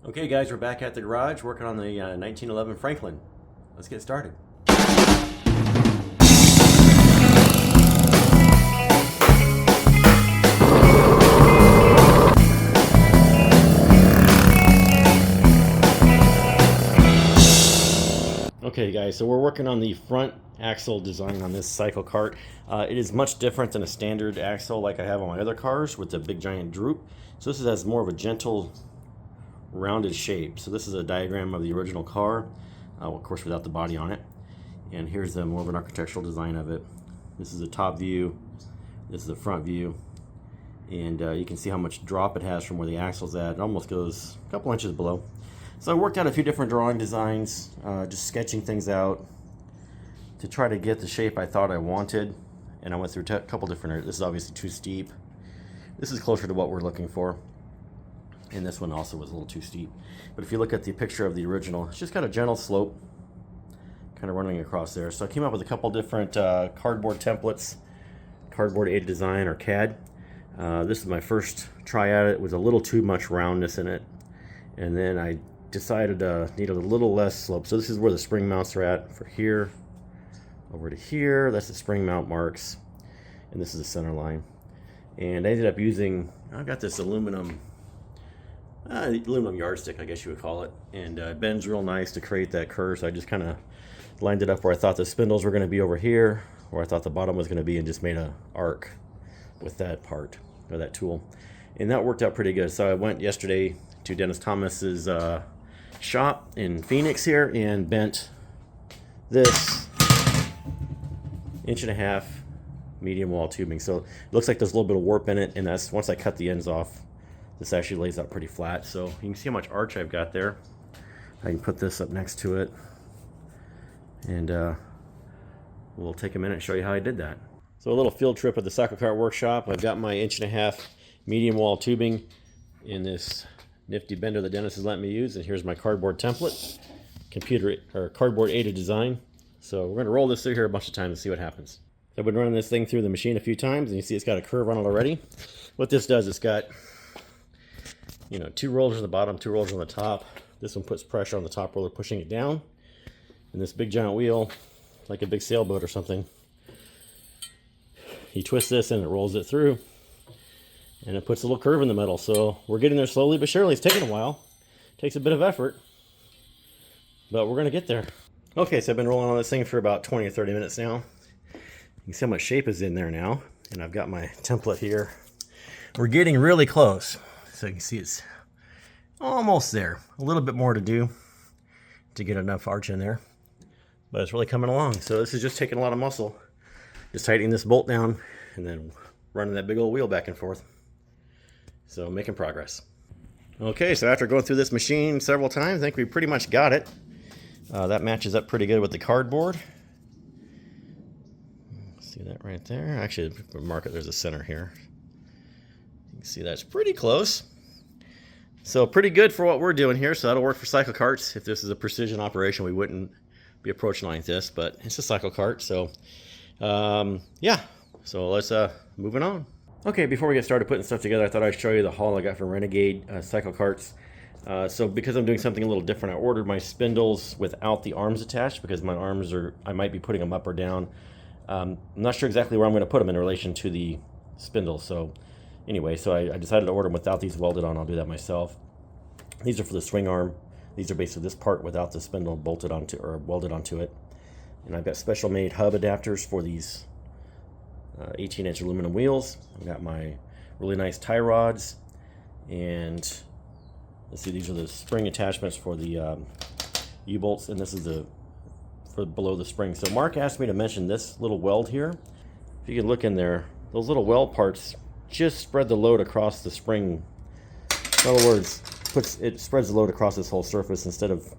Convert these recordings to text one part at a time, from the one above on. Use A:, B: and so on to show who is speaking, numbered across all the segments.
A: Okay guys, we're back at the garage working on the 1911 Franklin. Let's get started. Okay guys, so we're working on the front axle design on this CycleKart. It is much different than a standard axle like I have on my other cars with the big giant droop. So this has more of a gentle rounded shape. So this is a diagram of the original car, of course without the body on it. And here's the more of an architectural design of it. This is the top view, this is the front view, and you can see how much drop it has from where the axle's at. It almost goes a couple inches below. So I worked out a few different drawing designs, just sketching things out to try to get the shape I thought I wanted. And I went through a couple different areas. This is obviously too steep. This is closer to what we're looking for. And this one also was a little too steep. But if you look at the picture of the original, it's just got a gentle slope kind of running across there. So I came up with a couple different cardboard templates, cardboard aided design or CAD. This is my first try at it. It was a little too much roundness in it. And then I decided needed a little less slope. So this is where the spring mounts are at, for here over to here. That's the spring mount marks. And this is the center line. And I ended up using, I got this aluminum yardstick, I guess you would call it, and it bends real nice to create that curve. So I just kind of lined it up where I thought the spindles were going to be over here, where I thought the bottom was going to be, and just made an arc with that part, or that tool, and that worked out pretty good. So I went yesterday to Dennis Thomas's shop in Phoenix here and bent this 1.5" medium wall tubing. So it looks like there's a little bit of warp in it, and that's once I cut the ends off, this actually lays out pretty flat. So you can see how much arch I've got there. I can put this up next to it, and we'll take a minute and show you how I did that. So a little field trip at the CycleKart workshop. I've got my 1.5" medium wall tubing in this nifty bender that Dennis has let me use, and here's my cardboard template, cardboard aided design. So we're going to roll this through here a bunch of times and see what happens. I've been running this thing through the machine a few times, and you see it's got a curve on it already. What this does, it's got, you know, 2 rollers on the bottom, 2 rollers on the top. This one puts pressure on the top roller, pushing it down. And this big giant wheel, like a big sailboat or something, you twist this and it rolls it through. And it puts a little curve in the middle. So we're getting there slowly but surely. It's taking a while. It takes a bit of effort, but we're going to get there. Okay, so I've been rolling on this thing for about 20 or 30 minutes now. You can see how much shape is in there now. And I've got my template here. We're getting really close. So you can see it's almost there. A little bit more to do to get enough arch in there, but it's really coming along. So this is just taking a lot of muscle. Just tightening this bolt down and then running that big old wheel back and forth. So making progress. Okay, so after going through this machine several times, I think we pretty much got it. That matches up pretty good with the cardboard. See that right there? Actually, mark it, there's a center here. You can see that's pretty close. So pretty good for what we're doing here. So that'll work for CycleKarts. If this is a precision operation, we wouldn't be approaching like this, but it's a CycleKart. So yeah, so let's moving on. Okay, before we get started putting stuff together, I thought I'd show you the haul I got from Renegade CycleKarts. So because I'm doing something a little different, I ordered my spindles without the arms attached, because my arms are, I might be putting them up or down. I'm not sure exactly where I'm going to put them in relation to the spindle. So anyway, so I decided to order them without these welded on. I'll do that myself. These are for the swing arm. These are basically this part without the spindle bolted onto or welded onto it. And I've got special made hub adapters for these 18-inch aluminum wheels. I've got my really nice tie rods, and let's see, these are the spring attachments for the U-bolts, and this is the for below the spring. So Mark asked me to mention this little weld here. If you can look in there, those little weld parts just spread the load across the spring. In other words, it spreads the load across this whole surface instead of,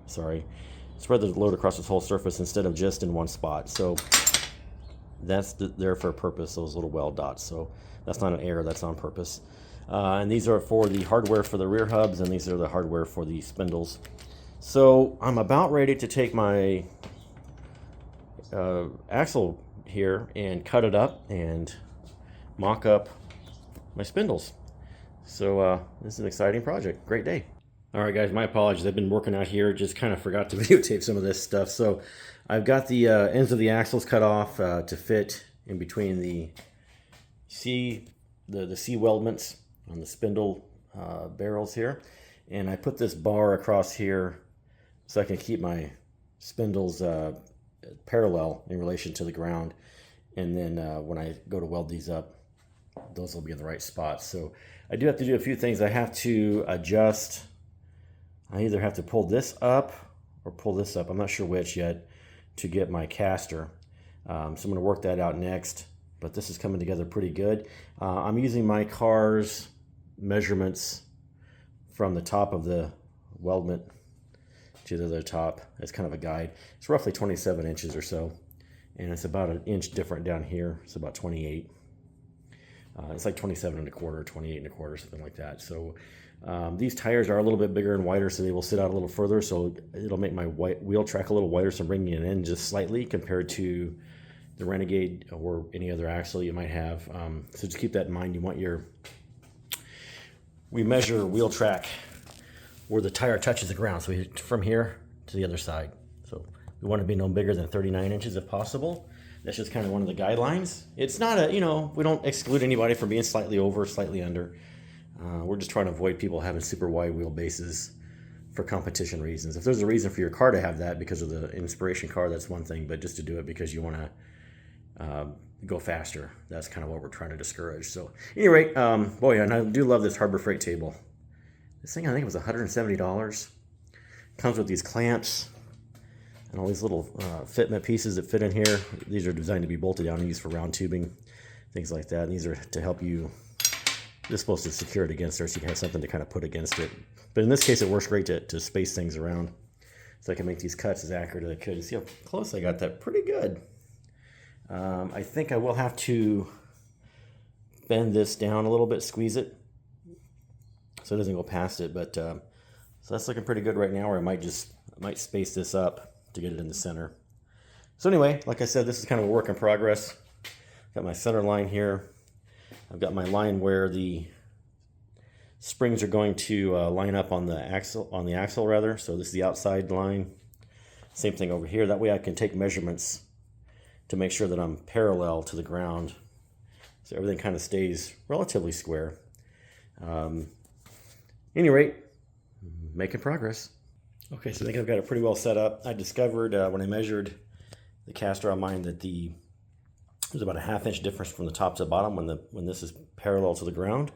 A: spread the load across this whole surface instead of just in one spot. So that's there for a purpose, those little weld dots. So that's not an error, that's on purpose. And these are for the hardware for the rear hubs, and these are the hardware for the spindles. So I'm about ready to take my axle here and cut it up and mock up my spindles. So this is an exciting project. Great day. All right, guys, my apologies. I've been working out here, just kind of forgot to videotape some of this stuff. So I've got the ends of the axles cut off to fit in between the C weldments on the spindle barrels here. And I put this bar across here so I can keep my spindles parallel in relation to the ground. And then when I go to weld these up, those will be in the right spots. So I do have to do a few things. I have to adjust. I either have to pull this up or pull this up. I'm not sure which yet to get my caster. So I'm going to work that out next. But this is coming together pretty good. I'm using my car's measurements from the top of the weldment to the other top as kind of a guide. It's roughly 27 inches or so. And it's about an inch different down here. It's about 28. It's like 27 and a quarter, 28 and a quarter, something like that. So these tires are a little bit bigger and wider, so they will sit out a little further. So it'll make my wheel track a little wider, so I'm bringing it in just slightly compared to the Renegade or any other axle you might have. So just keep that in mind. You want we measure wheel track where the tire touches the ground. So from here to the other side. So we want to be no bigger than 39 inches if possible. That's just kind of one of the guidelines. It's not a, we don't exclude anybody from being slightly over, slightly under. We're just trying to avoid people having super wide wheelbases for competition reasons. If there's a reason for your car to have that because of the inspiration car, that's one thing. But just to do it because you want to go faster, that's kind of what we're trying to discourage. So anyway, boy, and I do love this Harbor Freight table. This thing, I think it was $170. Comes with these clamps and all these little fitment pieces that fit in here. These are designed to be bolted down and used for round tubing, things like that. And these are to help you. This is supposed to secure it against there so you can have something to kind of put against it. But in this case, it works great to space things around. So I can make these cuts as accurate as I could. See how close I got that? Pretty good. I think I will have to bend this down a little bit, squeeze it, so it doesn't go past it. But so that's looking pretty good right now, or I might space this up to get it in the center. So anyway, like I said, this is kind of a work in progress. Got my center line here. I've got my line where the springs are going to line up on the axle, rather. So this is the outside line. Same thing over here. That way I can take measurements to make sure that I'm parallel to the ground. So everything kind of stays relatively square. Any rate, making progress. Okay, so I think I've got it pretty well set up. I discovered when I measured the caster on mine that there's about a ½ inch difference from the top to the bottom when this is parallel to the ground.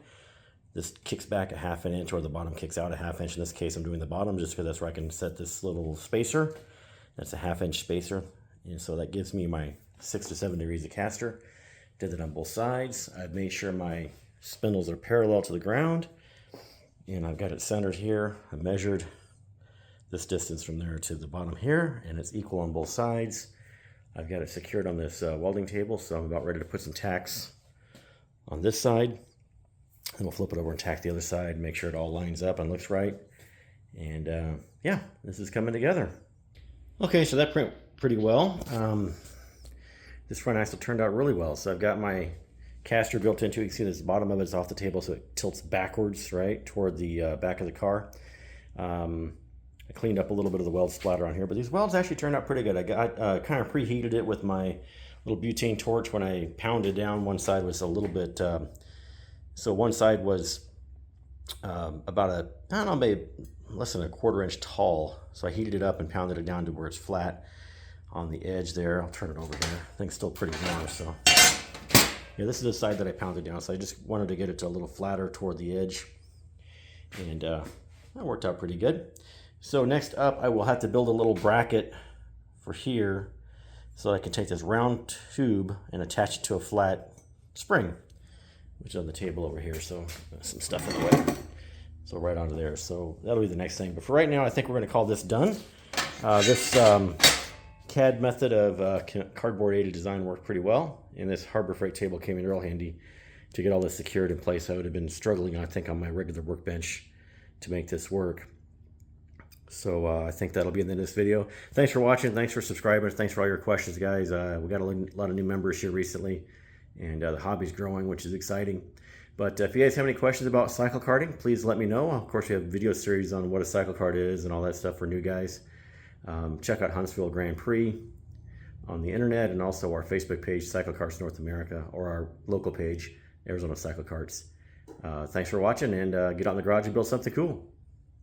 A: This kicks back a ½ inch, or the bottom kicks out a ½ inch. In this case, I'm doing the bottom just because that's where I can set this little spacer. That's a ½ inch spacer. And so that gives me my 6 to 7 degrees of caster. Did that on both sides. I've made sure my spindles are parallel to the ground. And I've got it centered here. I measured this distance from there to the bottom here, and it's equal on both sides. I've got it secured on this welding table, so I'm about ready to put some tacks on this side. And we'll flip it over and tack the other side, make sure it all lines up and looks right. And yeah, this is coming together. Okay, so that went pretty well. This front axle turned out really well. So I've got my caster built into it. You can see this bottom of it is off the table, so it tilts backwards, right, toward the back of the car. I cleaned up a little bit of the weld splatter on here, but these welds actually turned out pretty good. I got kind of preheated it with my little butane torch. When I pounded down, one side was a little bit, so one side was about I don't know, maybe less than a ¼ inch tall. So I heated it up and pounded it down to where it's flat on the edge there. I'll turn it over there. I think it's still pretty warm, so. Yeah, this is the side that I pounded down, so I just wanted to get it to a little flatter toward the edge. And that worked out pretty good. So next up, I will have to build a little bracket for here so I can take this round tube and attach it to a flat spring, which is on the table over here. So some stuff in the way. So right onto there. So that'll be the next thing. But for right now, I think we're going to call this done. This CAD method of cardboard aided design worked pretty well. And this Harbor Freight table came in real handy to get all this secured in place. I would have been struggling, I think, on my regular workbench to make this work. So I think that'll be in the end of this video. Thanks for watching. Thanks for subscribing. Thanks for all your questions, guys. We got a lot of new members here recently, and the hobby's growing, which is exciting. But if you guys have any questions about cycle karting, please let me know. Of course, we have video series on what a cycle kart is and all that stuff for new guys. Check out Huntsville Grand Prix on the internet, and also our Facebook page, CycleKarts North America, or our local page, Arizona Cycle Karts. Thanks for watching, and get out in the garage and build something cool.